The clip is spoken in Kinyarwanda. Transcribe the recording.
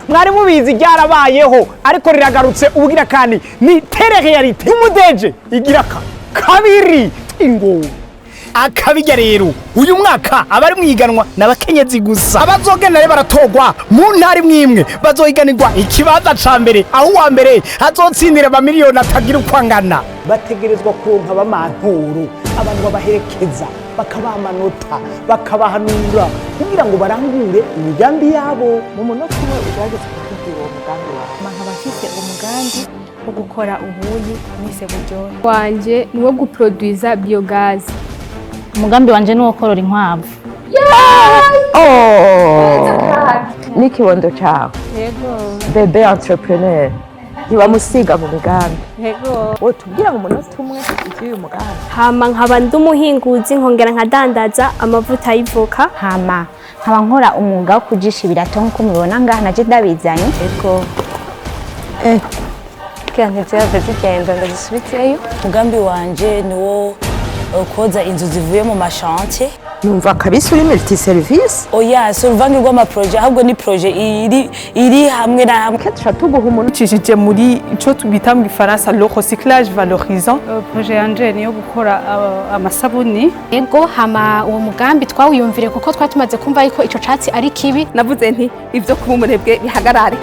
Mwari mubizi ryarabayeho ariko riragarutse ubugira kandi ni tere realite y'umudeje igira kabiri ingo akabijya rero uyu mwaka abari mwiganwa n'abakenyezi gusa abazogenda baratogwa mu ntari mwimwe bazohiganirwa ikibanza ca mbere aho uwa mbere azotsindira amamiliyoni atagira uko angana bategerezwa kuronka bamanturo abantu babaherekeza bakabamanota bakabahanura kugira ngo barangure imigambi yabo mu munota umwe ugerageze kugira uwo mugambi wawe nkabafise umugambi wo gukora ubuyi nise buryohe wanje ni wo guproduiza biogaz. Umugambi wanje ni wo korora inkwavu. N'ikibondo cawe. Yego. Bebe entrepreneur. Ntibamusiga mu migambi. Yego. Wotubwira mu munota umwe ivy'uyu mugambi. Hama nkaba ndumuhinguzi nkongera nkadandaza amavuta y'ivoka. Hama nkaba nkora umwuga wo kujisha ibirato nkuko mubibona ngaha naje ndabizanye. Yego. Kandi cyave zigenda ndazisubizeyo. Umugambi wanje ni wo koza inzu zivuye mu machantier. Numva kabisa uri multi service. Oya, so uruvange rw'amaproje ahubwo ni proje iri hamwe na hamwe. Ketra tuguha umuntu cishije muri ico tubita mu Gifaransa le recyclage valorisant. Proje yanje ni yo gukora amasabuni. Yego hama uwo mugambi twawiyumvire kuko twatumaze kumva yuko ico catsi ari kibi. Navuze nti ivyo kuba umunebwe bihagarare.